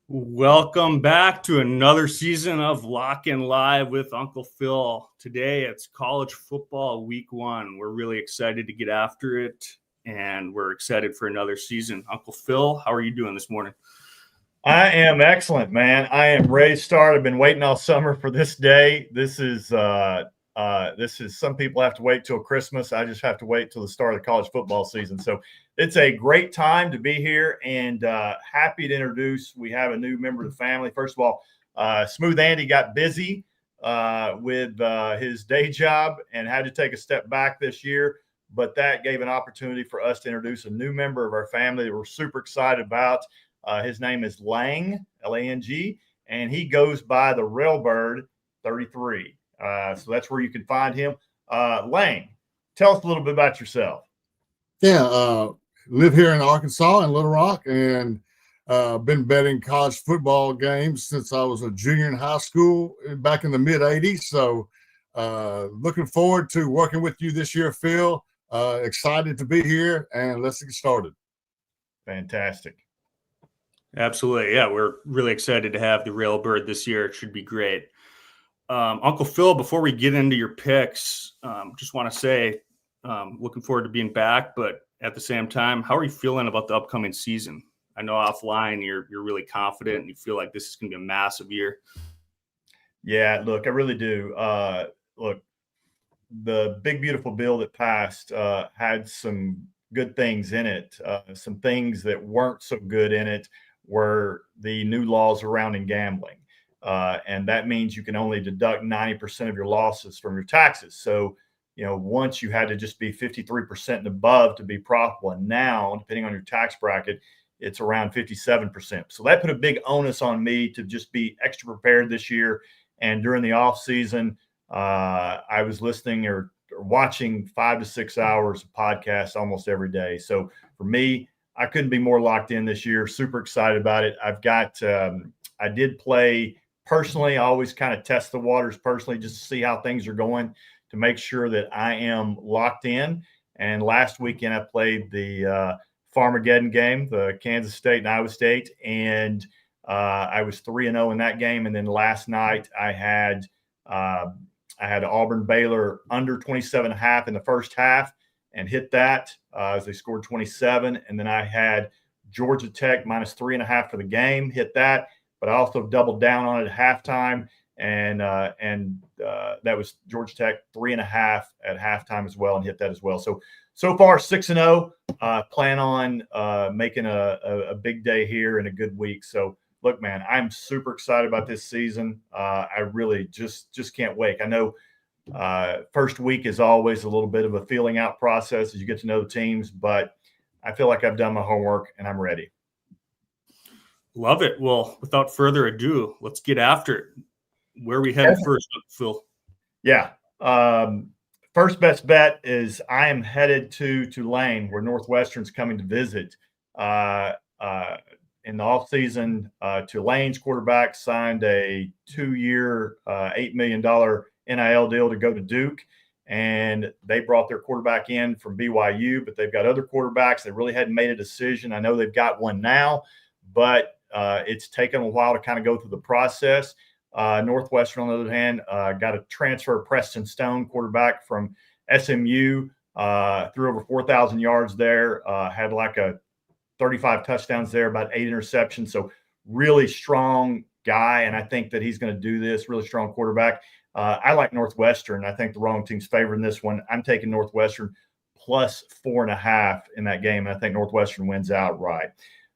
Welcome back to another season of Lock and Live with Uncle Phil. Today it's college football week 1. We're really excited to get after it, and we're excited for another season. Uncle Phil, how are you doing this morning? I am excellent, man. I am ready to start. I've been waiting all summer for this day. This is some people have to wait till Christmas. I just have to wait till the start of the college football season. So it's a great time to be here, and happy to introduce. We have a new member of the family. First of all, Smooth Andy got busy with his day job and had to take a step back this year. But that gave an opportunity for us to introduce a new member of our family that we're super excited about. His name is Lang, Lang, and he goes by the Railbird 33. So that's where you can find him. Lang, tell us a little bit about yourself. Yeah, live here in Arkansas in Little Rock, and been betting college football games since I was a junior in high school back in the mid 80s. So looking forward to working with you this year, Phil. Excited to be here, and let's get started. Fantastic. Absolutely. Yeah, we're really excited to have the Railbird this year. It should be great. Uncle Phil, before we get into your picks, just want to say looking forward to being back, but at the same time, how are you feeling about the upcoming season? I know offline you're really confident and you feel like this is going to be a massive year. Yeah, look, I really do. Look, the big, beautiful bill that passed had some good things in it. Some things that weren't so good in it were the new laws surrounding gambling. And that means you can only deduct 90% of your losses from your taxes. So, once you had to just be 53% and above to be profitable. And now, depending on your tax bracket, it's around 57%. So that put a big onus on me to just be extra prepared this year. And during the off season, I was listening or watching 5 to 6 hours of podcasts almost every day. So for me, I couldn't be more locked in this year. Super excited about it. I've got, I did play personally. I always kind of test the waters personally just to see how things are going to make sure that I am locked in. And last weekend I played the Farmageddon game, the Kansas State and Iowa State, and I was 3-0 in that game. And then last night I had Auburn Baylor under 27.5 in the first half and hit that as they scored 27. And then I had Georgia Tech minus 3.5 for the game, hit that, but I also doubled down on it at halftime. And that was Georgia Tech 3.5 at halftime as well, and hit that as well. So far 6-0. Plan on making a big day here in a good week. So look, man, I'm super excited about this season. I really just can't wait. I know first week is always a little bit of a feeling out process as you get to know the teams, but I feel like I've done my homework and I'm ready. Love it. Well, without further ado, let's get after it. Where are we headed first, Phil? Yeah. First best bet is I am headed to Tulane, where Northwestern's coming to visit. In the offseason, Tulane's quarterback signed a 2-year, $8 million NIL deal to go to Duke, and they brought their quarterback in from BYU, but they've got other quarterbacks. They really hadn't made a decision. I know they've got one now, but it's taken a while to kind of go through the process. Northwestern, on the other hand, got a transfer, Preston Stone, quarterback from SMU, threw over 4,000 yards there, had like a 35 touchdowns there, about 8 interceptions. So really strong guy, and I think that he's going to do this. Really strong quarterback. I like Northwestern. I think the wrong team's favoring this one. I'm taking Northwestern plus 4.5 in that game, and I think Northwestern wins outright.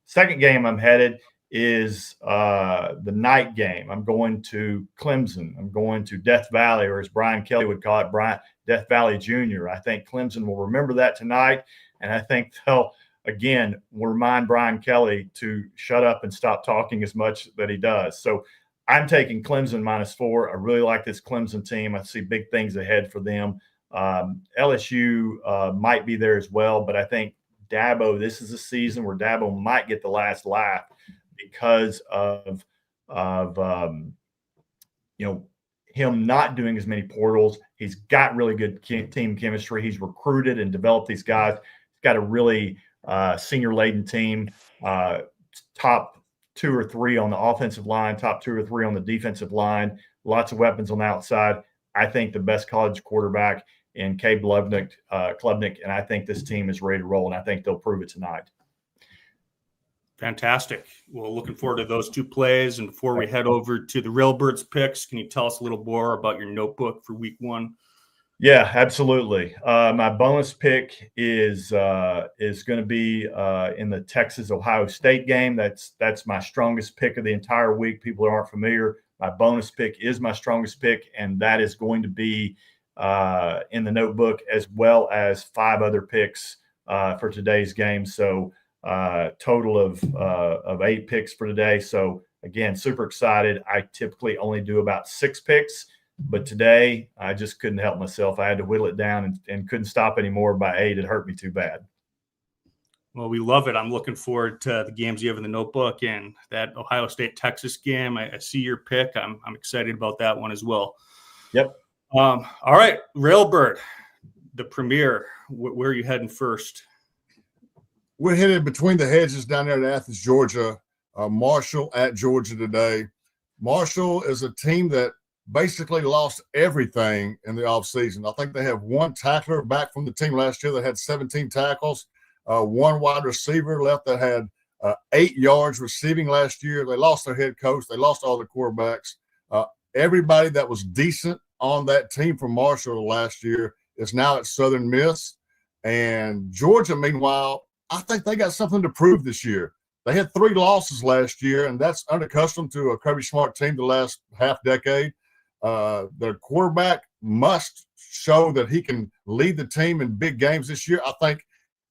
Second game I'm headed is the night game. I'm going to Clemson. I'm going to Death Valley, or as Brian Kelly would call it, Death Valley Jr. I think Clemson will remember that tonight, and I think they'll, again, will remind Brian Kelly to shut up and stop talking as much that he does. So I'm taking Clemson -4. I really like this Clemson team. I see big things ahead for them. LSU might be there as well, but I think Dabo, this is a season where Dabo might get the last laugh because of him not doing as many portals. He's got really good team chemistry. He's recruited and developed these guys. He's got a really senior laden team, top two or three on the offensive line, top two or three on the defensive line, lots of weapons on the outside. I think the best college quarterback in Klubnik, and I think this team is ready to roll, and I think they'll prove it tonight. Fantastic. Well, looking forward to those two plays. And before we head over to the Railbirds picks, can you tell us a little more about your notebook for week one? Yeah, absolutely. My bonus pick is going to be in the Texas-Ohio State game. That's my strongest pick of the entire week. People who aren't familiar, my bonus pick is my strongest pick, and that is going to be in the notebook, as well as 5 other picks for today's game. So total of 8 picks for today. So again, super excited. I typically only do about 6 picks. But today, I just couldn't help myself. I had to whittle it down and couldn't stop anymore by 8. It hurt me too bad. Well, we love it. I'm looking forward to the games you have in the notebook and that Ohio State-Texas game. I see your pick. I'm excited about that one as well. Yep. All right, Railbird, the premier. Where are you heading first? We're headed between the hedges down there in Athens, Georgia. Marshall at Georgia today. Marshall is a team that basically lost everything in the offseason. I think they have 1 tackler back from the team last year that had 17 tackles. 1 wide receiver left that had 8 yards receiving last year. They lost their head coach. They lost all their quarterbacks. Everybody that was decent on that team from Marshall last year is now at Southern Miss. And Georgia, meanwhile, I think they got something to prove this year. They had 3 losses last year, and that's unaccustomed to a Kirby Smart team the last half decade. Their quarterback must show that he can lead the team in big games this year. I think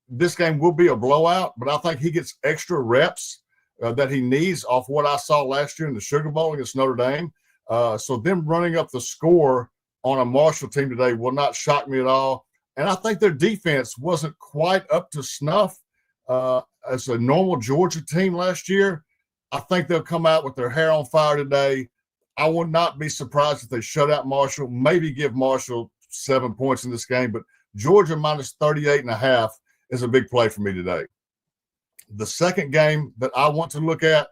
this game will be a blowout, but I think he gets extra reps that he needs off what I saw last year in the Sugar Bowl against Notre Dame. So them running up the score on a Marshall team today will not shock me at all. And I think their defense wasn't quite up to snuff as a normal Georgia team last year. I think they'll come out with their hair on fire today. I would not be surprised if they shut out Marshall, maybe give Marshall 7 points in this game, but Georgia minus 38.5 is a big play for me today. The second game that I want to look at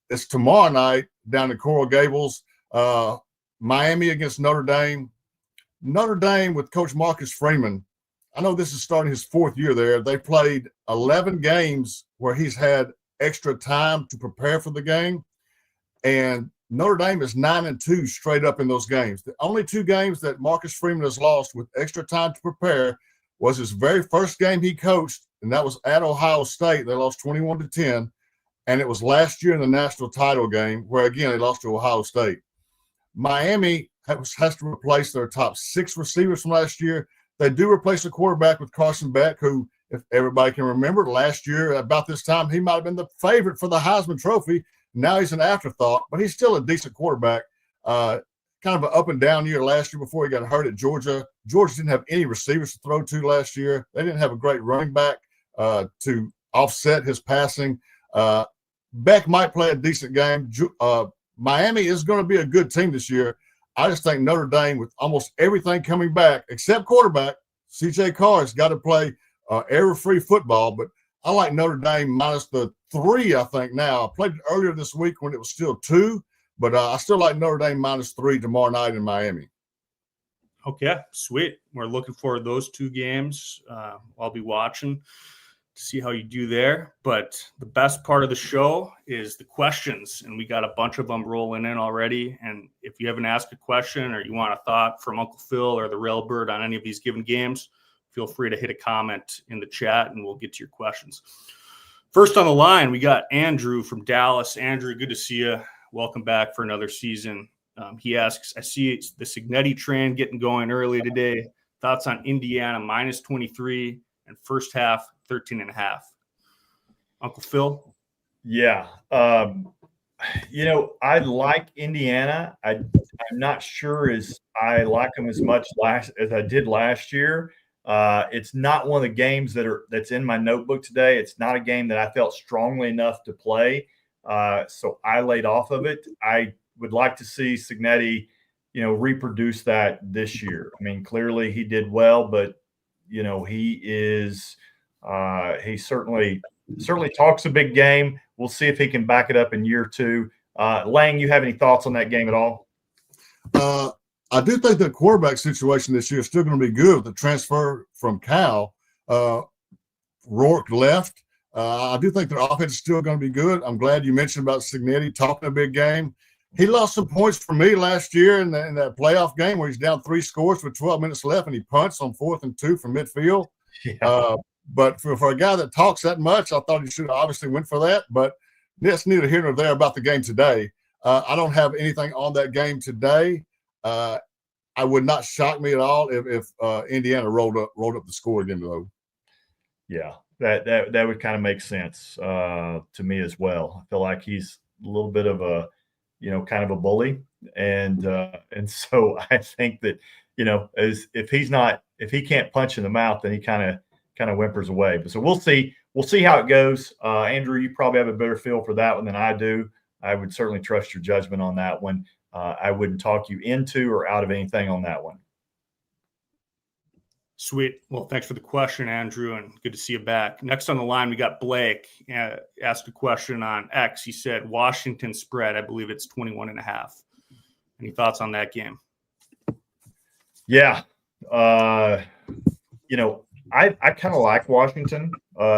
is tomorrow night down in Coral Gables, Miami against Notre Dame. Notre Dame with Coach Marcus Freeman, I know this is starting his 4th year there. They played 11 games where he's had extra time to prepare for the game, and Notre Dame is 9-2 straight up in those games. The only 2 games that Marcus Freeman has lost with extra time to prepare was his very first game he coached, and that was at Ohio State. They lost 21-10, and it was last year in the national title game where, again, they lost to Ohio State. Miami has to replace their top 6 receivers from last year. They do replace the quarterback with Carson Beck, who, if everybody can remember, last year about this time, he might have been the favorite for the Heisman Trophy. Now he's an afterthought, but he's still a decent quarterback. Kind of an up and down year last year before he got hurt at Georgia. Georgia didn't have any receivers to throw to last year. They didn't have a great running back to offset his passing. Beck might play a decent game. Miami is going to be a good team this year. I just think Notre Dame, with almost everything coming back, except quarterback, C.J. Carr's got to play error-free football, but I like Notre Dame minus the 3, I think now. I played it earlier this week when it was still 2, but I still like Notre Dame minus 3 tomorrow night in Miami. Okay, sweet. We're looking forward to those 2 games. I'll be watching to see how you do there. But the best part of the show is the questions, and we got a bunch of them rolling in already. And if you haven't asked a question or you want a thought from Uncle Phil or the Railbird on any of these given games, feel free to hit a comment in the chat and we'll get to your questions. First on the line, we got Andrew from Dallas. Andrew, good to see you. Welcome back for another season. He asks, I see the Cignetti train getting going early today. Thoughts on Indiana minus 23 and first half 13.5. Uncle Phil? Yeah. I like Indiana. I'm not sure as I like them as much as I did last year. It's not one of the games that's in my notebook today. It's not a game that I felt strongly enough to play. So I laid off of it. I would like to see Cignetti, reproduce that this year. I mean, clearly he did well, but he certainly talks a big game. we'll see if he can back it up in year two. Lang, you have any thoughts on that game at all? I do think the quarterback situation this year is still going to be good with the transfer from Cal. Rourke left. I do think their offense is still going to be good. I'm glad you mentioned about Signetti talking a big game. He lost some points for me last year in that playoff game where he's down 3 scores with 12 minutes left and he punts on 4th and 2 from midfield. Yeah. But for a guy that talks that much, I thought he should have obviously went for that. But that's neither here nor there about the game today. I don't have anything on that game today. I would not shock me at all if Indiana rolled up the score again, though. Yeah, that would kind of make sense to me as well. I feel like he's a little bit of a, kind of a bully, and so I think that if he can't punch in the mouth, then he kind of whimpers away. But so we'll see how it goes. Andrew, you probably have a better feel for that one than I do. I would certainly trust your judgment on that one. I wouldn't talk you into or out of anything on that one. Sweet. Well, thanks for the question, Andrew, and good to see you back. Next on the line, we got Blake. Asked a question on X. He said, Washington spread, I believe it's 21.5. Any thoughts on that game? Yeah. I kind of like Washington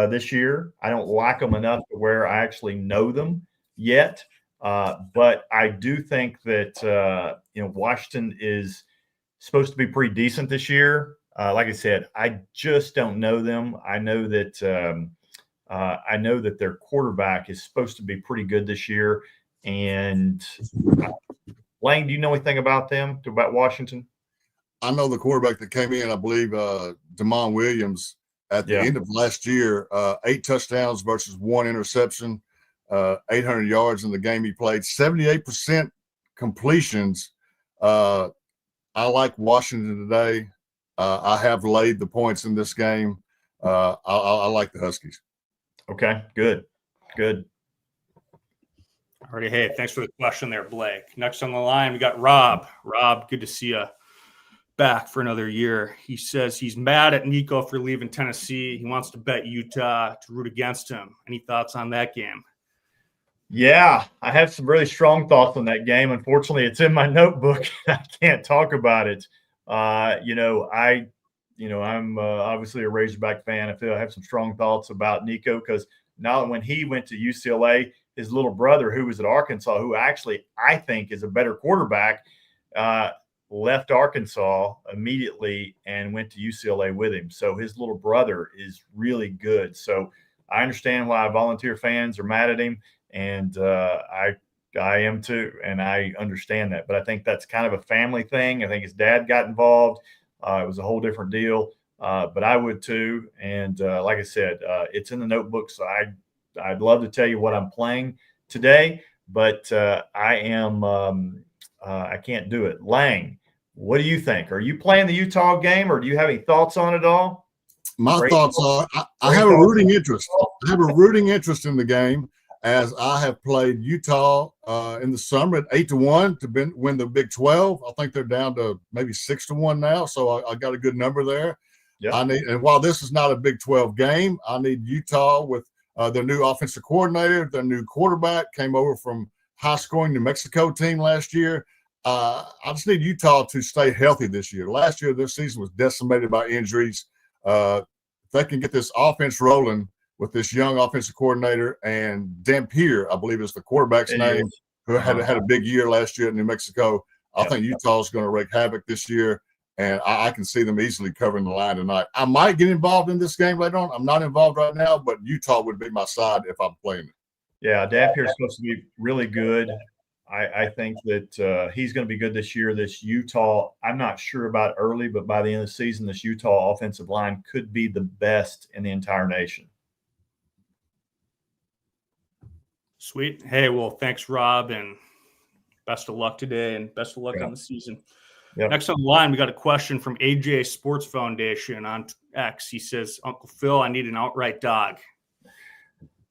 this year. I don't like them enough to where I actually know them yet. But I do think that, Washington is supposed to be pretty decent this year. Like I said, I just don't know them. I know that their quarterback is supposed to be pretty good this year. And Lane, do you know anything about them, about Washington? I know the quarterback that came in, I believe, Damon Williams, at the end of last year, 8 touchdowns versus 1 interception, 800 yards in the game he played, 78% completions. I like Washington today. I have laid the points in this game. I like the Huskies. Okay, good. Alrighty, hey, thanks for the question there, Blake. Next on the line, we got Rob. Rob, good to see you back for another year. He says he's mad at Nico for leaving Tennessee. He wants to bet Utah to root against him. Any thoughts on that game? Yeah, I have some really strong thoughts on that game. Unfortunately, it's in my notebook. I can't talk about it. I'm obviously a Razorback fan. I feel I have some strong thoughts about Nico because now when he went to UCLA, his little brother, who was at Arkansas, who actually I think is a better quarterback, left Arkansas immediately and went to UCLA with him. So his little brother is really good. So I understand why Volunteer fans are mad at him, and I am too, and I understand that. But I think that's kind of a family thing. I think his dad got involved. It was a whole different deal, but I would too. And like I said, it's in the notebook, so I'd love to tell you what I'm playing today, but I can't do it. Lang, what do you think? Are you playing the Utah game, or do you have any thoughts on it all? My thoughts are I have a rooting interest. I have a rooting interest in the game, as I have played Utah in the summer at 8-1 to win the Big 12. I think they're down to maybe 6-1 now, so I got a good number there. Yeah. And while this is not a Big 12 game, I need Utah with their new offensive coordinator, their new quarterback, came over from high-scoring New Mexico team last year. I just need Utah to stay healthy this year. Last year, their season was decimated by injuries. If they can get this offense rolling with this young offensive coordinator, and Dampier, I believe is the quarterback's name, who had a big year last year at New Mexico. I think Utah's going to wreak havoc this year, and I can see them easily covering the line tonight. I might get involved in this game later on. I'm not involved right now, but Utah would be my side if I'm playing it. Yeah, Dampier is supposed to be really good. I think that he's going to be good this year. This Utah, I'm not sure about early, but by the end of the season, this Utah offensive line could be the best in the entire nation. Sweet. Hey, well, thanks, Rob, and best of luck today, and best of luck on the season. Yep. Next on the line, we got a question from AJ Sports Foundation on X. He says, Uncle Phil, I need an outright dog.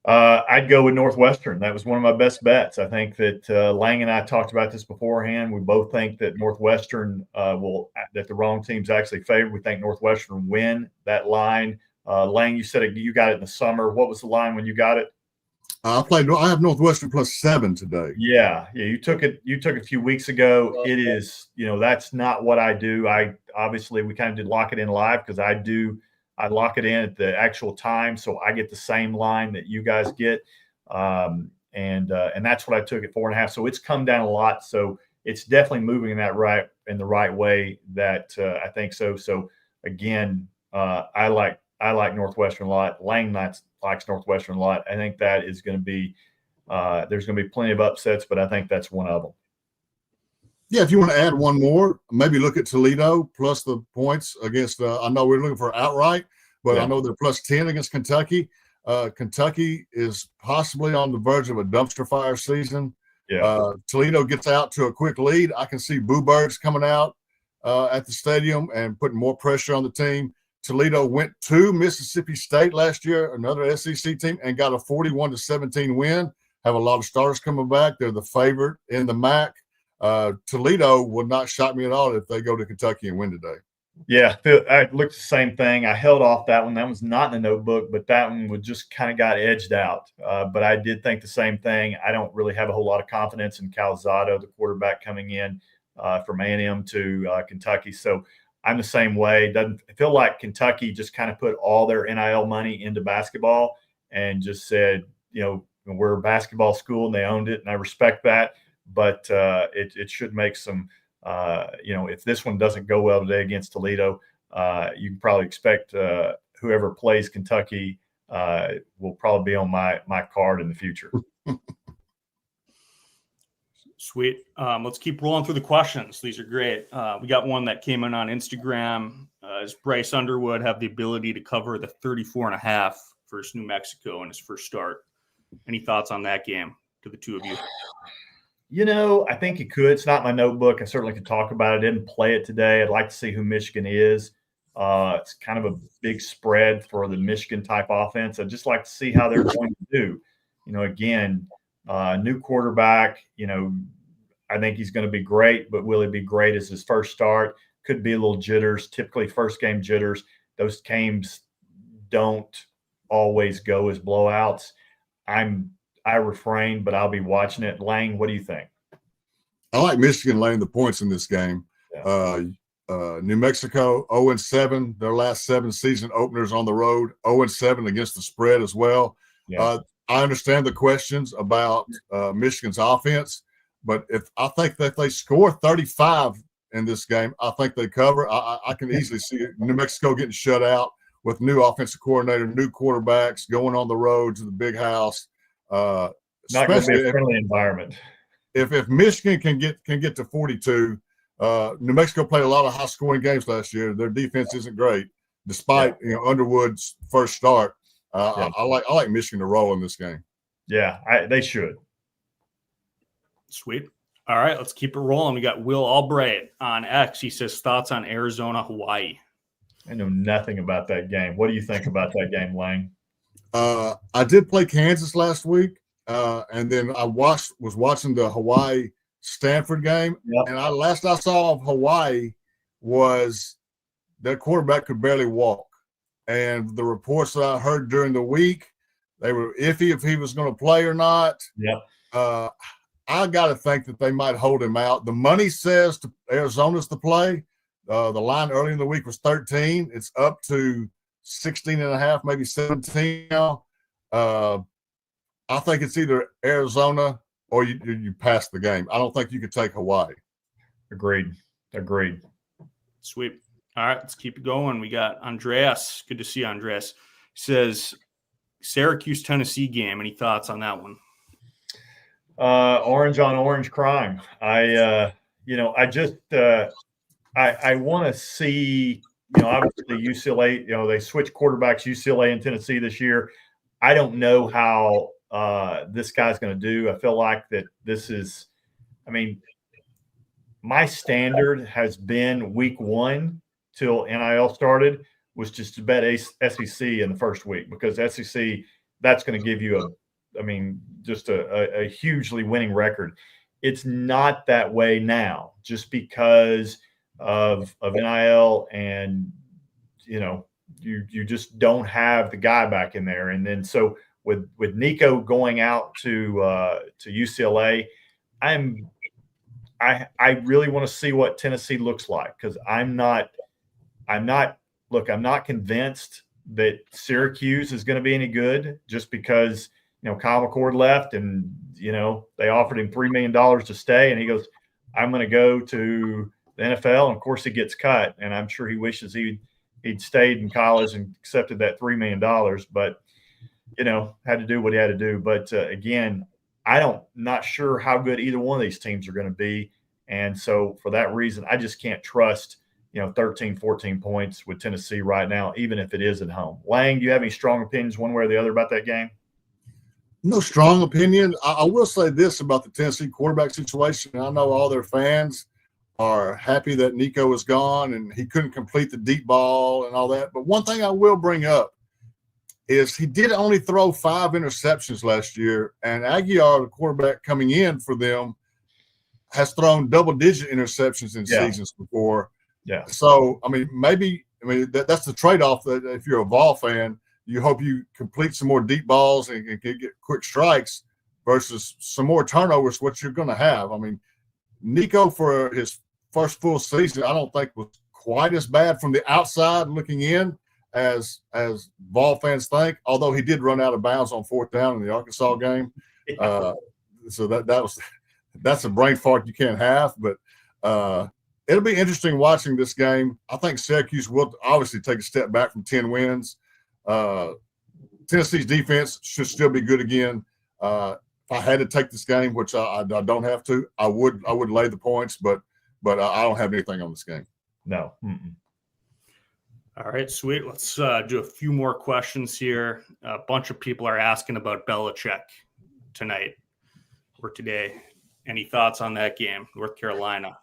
I'd go with Northwestern. That was one of my best bets. I think that Lang and I talked about this beforehand. We both think that Northwestern that the wrong team's actually favored. We think Northwestern will win that line. Lang, you said you got it in the summer. What was the line when you got it? I have Northwestern +7 today. Yeah. You took it a few weeks ago. It is, that's not what I do. We kind of did lock it in live because I lock it in at the actual time, so I get the same line that you guys get. And that's what I took at 4.5. So it's come down a lot. So it's definitely moving in the right way that I think so. So again, I like Northwestern a lot. Lang likes Northwestern a lot. I think that is going to be there's going to be plenty of upsets, but I think that's one of them. Yeah, if you want to add one more, maybe look at Toledo plus the points against. I know we're looking for outright, but I know they're +10 against Kentucky. Kentucky is possibly on the verge of a dumpster fire season. Yeah. Toledo gets out to a quick lead. I can see Boo Birds coming out at the stadium and putting more pressure on the team. Toledo went to Mississippi State last year, another SEC team, and got a 41-17 win. Have a lot of starters coming back. They're the favorite in the MAC. Toledo would not shock me at all if they go to Kentucky and win today. Yeah, I looked the same thing. I held off that one. That one's not in the notebook, but that one would just kind of got edged out. But I did think the same thing. I don't really have a whole lot of confidence in Calzado, the quarterback coming in from A&M to Kentucky. So I'm the same way. Doesn't feel like Kentucky just kind of put all their NIL money into basketball and just said, we're a basketball school, and they owned it, and I respect that. But it should make some, if this one doesn't go well today against Toledo, you can probably expect whoever plays Kentucky will probably be on my card in the future. Sweet. Let's keep rolling through the questions. These are great. We got one that came in on Instagram. Does Bryce Underwood have the ability to cover the 34.5 versus New Mexico in his first start? Any thoughts on that game to the two of you? I think he could. It's not my notebook. I certainly could talk about it. I didn't play it today. I'd like to see who Michigan is. It's kind of a big spread for the Michigan type offense. I'd just like to see how they're going to do. Again, new quarterback, I think he's going to be great, but will he be great as his first start? Could be a little jitters. Typically first game jitters. Those games don't always go as blowouts. I refrain, but I'll be watching it. Lang, what do you think? I like Michigan laying the points in this game. Yeah. New Mexico 0-7, their last 7 season openers on the road, 0-7 against the spread as well. Yeah. I understand the questions about Michigan's offense, but I think that if they score 35 in this game, I think they cover. I can easily see New Mexico getting shut out with new offensive coordinator, new quarterbacks, going on the road to the big house. Not going to be a friendly environment. If Michigan can get to 42, New Mexico played a lot of high-scoring games last year. Their defense isn't great, despite Underwood's first start. I like Michigan to roll in this game. Yeah, they should. Sweet. All right, let's keep it rolling. We got Will Albright on X. He says thoughts on Arizona, Hawaii. I know nothing about that game. What do you think about that game, Lang? I did play Kansas last week, and then I was watching the Hawaii Stanford game, and last I saw of Hawaii was their quarterback could barely walk. And the reports that I heard during the week, they were iffy if he was going to play or not. Yep. I got to think that they might hold him out. The money says to Arizona's to play. The line early in the week was 13. It's up to 16.5, maybe 17 now. I think it's either Arizona or you pass the game. I don't think you could take Hawaii. Agreed. Sweet. All right, let's keep it going. We got Andreas. Good to see you, Andreas. He says Syracuse, Tennessee game. Any thoughts on that one? Orange on orange crime. I want to see, obviously UCLA, they switched quarterbacks, UCLA and Tennessee this year. I don't know how this guy's going to do. I feel like that this is, my standard has been week 1 till NIL started was just to bet SEC in the first week, because SEC, that's going to give you just a hugely winning record. It's not that way now, just because of NIL, and you just don't have the guy back in there. And then so with Nico going out to UCLA, I really want to see what Tennessee looks like, because I'm not convinced that Syracuse is going to be any good just because, Kyle McCord left and, they offered him $3 million to stay. And he goes, I'm going to go to the NFL. And of course he gets cut. And I'm sure he wishes he'd stayed in college and accepted that $3 million, but, had to do what he had to do. But again, not sure how good either one of these teams are going to be. And so for that reason, I just can't trust, 13, 14 points with Tennessee right now, even if it is at home. Lang, do you have any strong opinions one way or the other about that game? No strong opinion. I will say this about the Tennessee quarterback situation. I know all their fans are happy that Nico is gone and he couldn't complete the deep ball and all that. But one thing I will bring up is he did only throw 5 interceptions last year, and Aguiar, the quarterback coming in for them, has thrown double-digit interceptions in seasons before. Yeah. So, that's the trade-off that if you're a Vol fan, you hope you complete some more deep balls and get quick strikes versus some more turnovers, what you're going to have. Nico, for his first full season, I don't think was quite as bad from the outside looking in as Vol fans think, although he did run out of bounds on 4th down in the Arkansas game. So that's a brain fart you can't have, but it'll be interesting watching this game. I think Syracuse will obviously take a step back from 10 wins. Tennessee's defense should still be good again. If I had to take this game, which I don't have to, I would lay the points, but I don't have anything on this game. No. Mm-mm. All right, sweet. Let's do a few more questions here. A bunch of people are asking about Belichick tonight or today. Any thoughts on that game, North Carolina?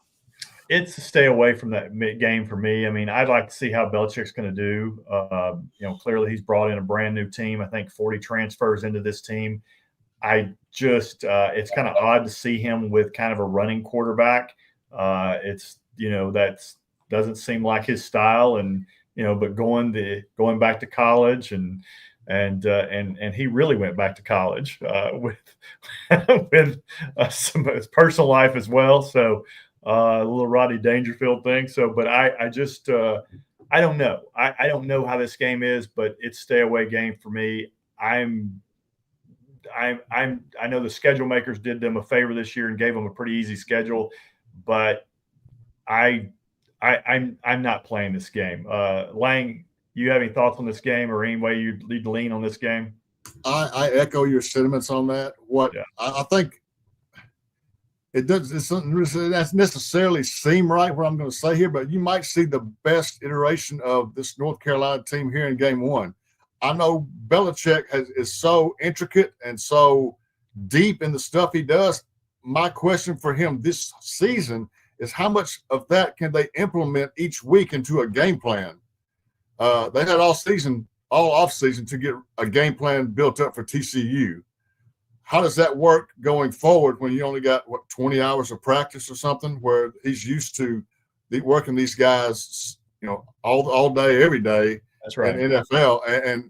It's a stay away from that game for me. I'd like to see how Belichick's going to do. Clearly he's brought in a brand new team. I think 40 transfers into this team. It's kind of odd to see him with kind of a running quarterback. That doesn't seem like his style, and but going back to college and he really went back to college with some of his personal life as well. So a little Rodney Dangerfield thing. So, but I just I don't know. I don't know how this game is, but it's stay away game for me. I know the schedule makers did them a favor this year and gave them a pretty easy schedule, but I'm not playing this game. Lang, you have any thoughts on this game or any way you need to lean on this game? I echo your sentiments on that. I think it doesn't necessarily seem right what I'm going to say here, but you might see the best iteration of this North Carolina team here in game 1. I know Belichick is so intricate and so deep in the stuff he does. My question for him this season is how much of that can they implement each week into a game plan? They had all off season to get a game plan built up for TCU. How does that work going forward when you only got 20 hours of practice or something, where he's used to working these guys, all day, every day. That's right. In NFL.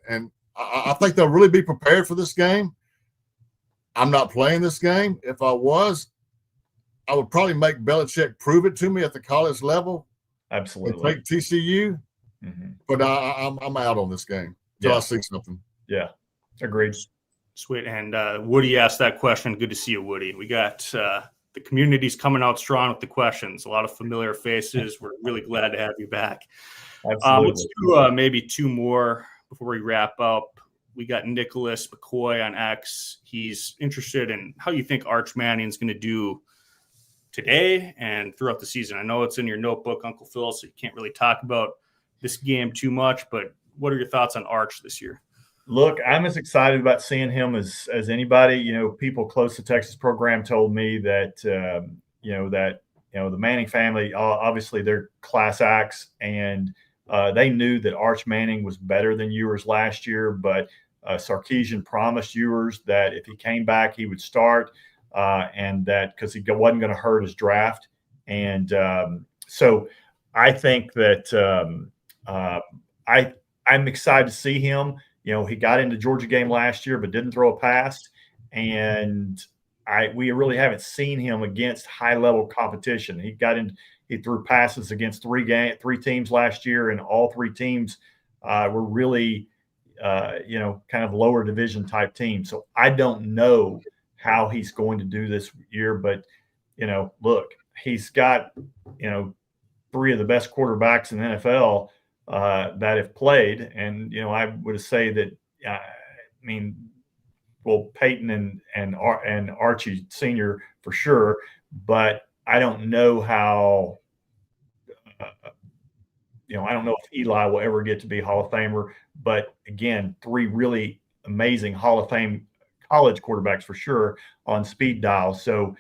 And I think they'll really be prepared for this game. I'm not playing this game. If I was, I would probably make Belichick prove it to me at the college level. Absolutely. And take TCU. Mm-hmm. But I'm out on this game until I see something. Yeah, agreed. Sweet. And Woody asked that question. Good to see you, Woody. We got the community's coming out strong with the questions. A lot of familiar faces. We're really glad to have you back. Absolutely. Let's do maybe 2 more before we wrap up. We got Nicholas McCoy on X. He's interested in how you think Arch Manning's going to do today and throughout the season. I know it's in your notebook, Uncle Phil, so you can't really talk about this game too much, but what are your thoughts on Arch this year? Look, I'm as excited about seeing him as anybody. People close to Texas program told me that, the Manning family, obviously they're class acts, and they knew that Arch Manning was better than Ewers last year, but Sarkisian promised Ewers that if he came back, he would start, and that because he wasn't going to hurt his draft. And so I think that I'm excited to see him. he got into Georgia game last year, but didn't throw a pass. And we really haven't seen him against high level competition. He threw passes against three teams last year, and all three teams were really, kind of lower division type teams. So I don't know how he's going to do this year, but look, he's got, three of the best quarterbacks in the NFL that have played. And, I would say that, Peyton and Archie Sr. for sure, but I don't know how, I don't know if Eli will ever get to be Hall of Famer, but again, three really amazing Hall of Fame college quarterbacks for sure on speed dial. So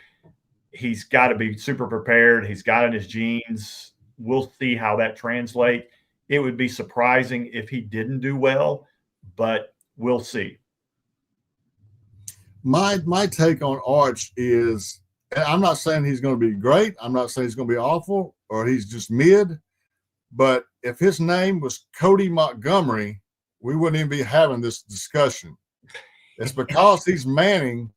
he's got to be super prepared. He's got it in his genes. We'll see how that translates. It would be surprising if he didn't do well, but we'll see. My take on Arch is, I'm not saying he's going to be great. I'm not saying he's going to be awful or he's just mid. But if his name was Cody Montgomery, we wouldn't even be having this discussion. It's because he's Manning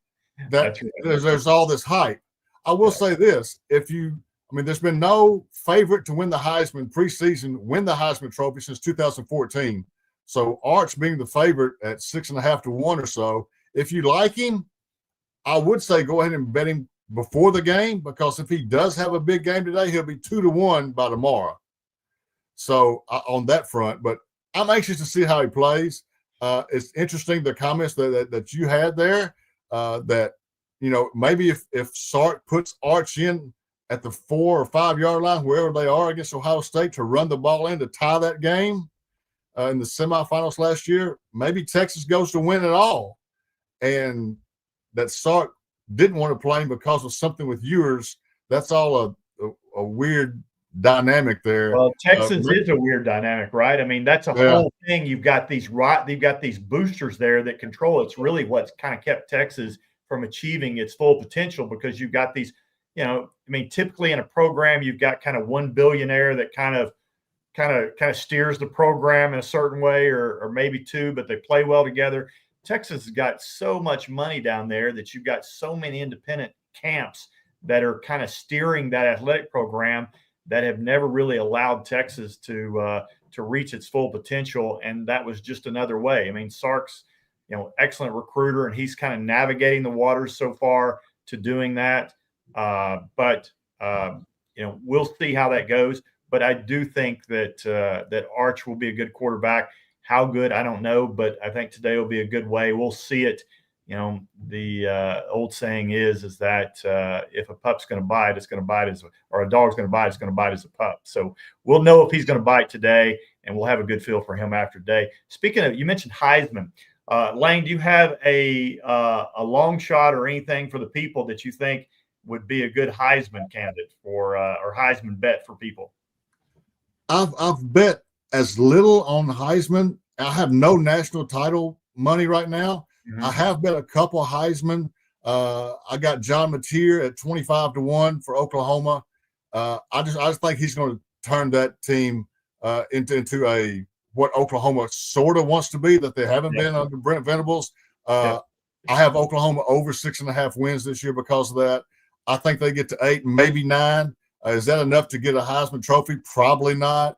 that there's all this hype. I will say this: there's been no favorite to win the Heisman Trophy since 2014. So Arch being the favorite at 6.5 to 1 or so. If you like him, I would say go ahead and bet him before the game, because if he does have a big game today, he'll be 2 to 1 by tomorrow. So on that front, but I'm anxious to see how he plays. It's interesting the comments that you had there, that maybe if Sark puts Arch in at the 4 or 5 yard line, wherever they are against Ohio State, to run the ball in to tie that game in the semifinals last year, maybe Texas goes to win it all. And that Sark didn't want to play him because of something with Ewers. That's all a weird dynamic there. Well, Texas is a weird dynamic, right? I mean, that's a whole thing. You've got these boosters there that control. It's really what's kind of kept Texas from achieving its full potential, because you've got these, typically in a program, you've got kind of one billionaire that kind of steers the program in a certain way, or maybe two, but they play well together. Texas has got so much money down there that you've got so many independent camps that are kind of steering that athletic program that have never really allowed Texas to reach its full potential. And that was just another way. I mean, Sark's, excellent recruiter, and he's kind of navigating the waters so far to doing that. But we'll see how that goes. But I do think that Arch will be a good quarterback. How good, I don't know, but I think today will be a good way. We'll see it. The old saying is that if a pup's going to bite, it's going to bite or a dog's going to bite, it's going to bite as a pup. So we'll know if he's going to bite today, and we'll have a good feel for him after day. Speaking of, you mentioned Heisman. Lane, do you have a long shot or anything for the people that you think would be a good Heisman candidate or Heisman bet for people? I've bet as little on Heisman. I have no national title money right now. Mm-hmm. I have bet a couple Heisman. I got John Mateer at 25 to 1 for Oklahoma. I just think he's going to turn that team into a what Oklahoma sort of wants to be, that they haven't been under Brent Venables. I have Oklahoma over 6.5 wins this year because of that. I think they get to 8, maybe 9. Is that enough to get a Heisman Trophy? Probably not.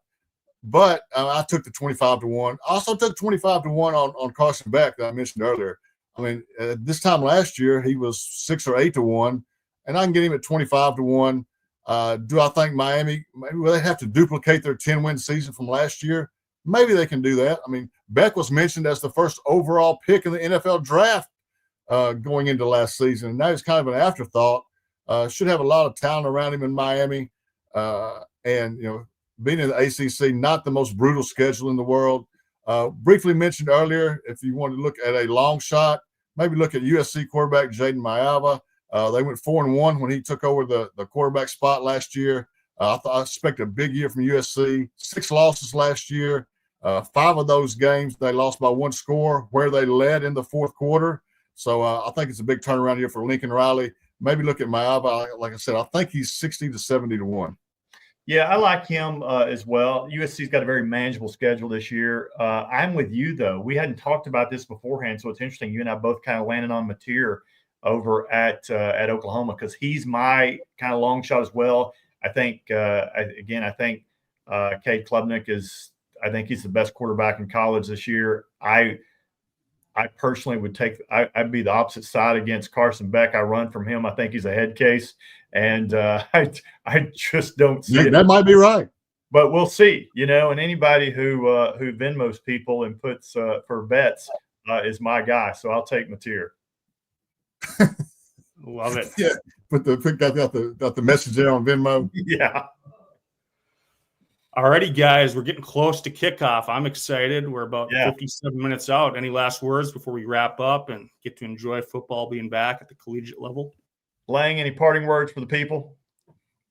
But I took the 25 to 1. I also took 25 to 1 on Carson Beck that I mentioned earlier. I mean, this time last year, he was 6 or 8 to 1, and I can get him at 25 to 1. Do I think Miami, maybe they have to duplicate their 10-win season from last year? Maybe they can do that. I mean, Beck was mentioned as the first overall pick in the NFL draft going into last season, and now he's kind of an afterthought. Should have a lot of talent around him in Miami. And, being in the ACC, not the most brutal schedule in the world. Briefly mentioned earlier, if you want to look at a long shot, maybe look at USC quarterback Jaden Maiava. They went 4-1 when he took over the quarterback spot last year. I expect a big year from USC. 6 losses last year. 5 of those games they lost by 1 score, where they led in the fourth quarter. So I think it's a big turnaround year for Lincoln Riley. Maybe look at Maiava. Like I said, I think he's 60 to 70 to 1. Yeah, I like him as well. USC's got a very manageable schedule this year. I'm with you, though. We hadn't talked about this beforehand, so it's interesting. You and I both kind of landed on Mateer over at Oklahoma because he's my kind of long shot as well. I think, I think Cade Klubnik is – I think he's the best quarterback in college this year. I personally would I'd be the opposite side against Carson Beck. I run from him. I think he's a head case. And I just don't see it. That might be right. But we'll see, and anybody who Venmos people and puts for bets is my guy. So I'll take Mateer. Love it. Yeah. Got the message there on Venmo. Yeah. Alrighty, guys, we're getting close to kickoff. I'm excited. We're about 57 minutes out. Any last words before we wrap up and get to enjoy football being back at the collegiate level? Lang, any parting words for the people?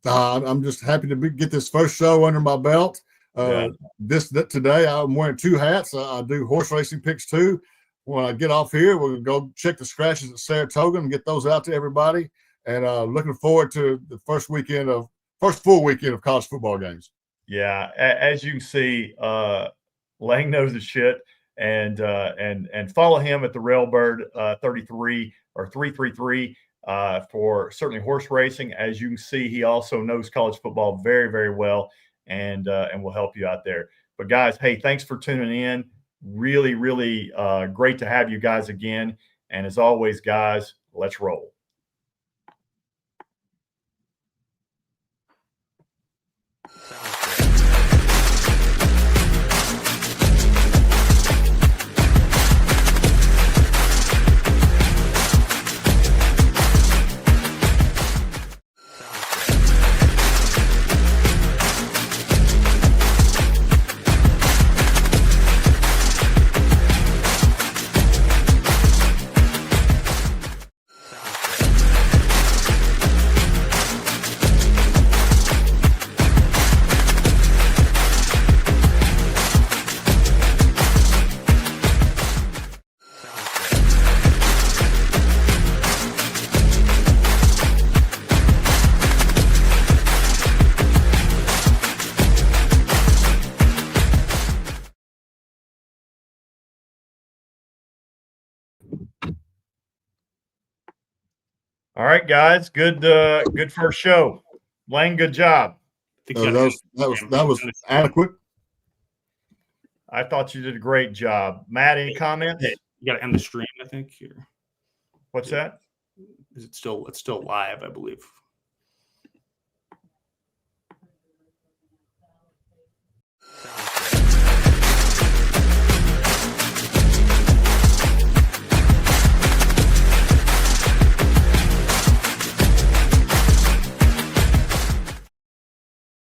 I'm just happy to get this first show under my belt. Today I'm wearing two hats. I do horse racing picks too. When I get off here, we'll go check the scratches at Saratoga and get those out to everybody. And looking forward to the first full weekend of college football games. Yeah, as you can see, Lang knows his shit, and follow him at the Railbird 33 or 333 for certainly horse racing. As you can see, he also knows college football very, very well, and will help you out there. But guys, hey, thanks for tuning in. Really, really great to have you guys again. And as always, guys, let's roll. All right, guys. Good first show. Lang, good job. That was adequate. I thought you did a great job. Matt, any comments? Hey, you got to end the stream, I think. Here. What's that? Is it still? It's still live, I believe.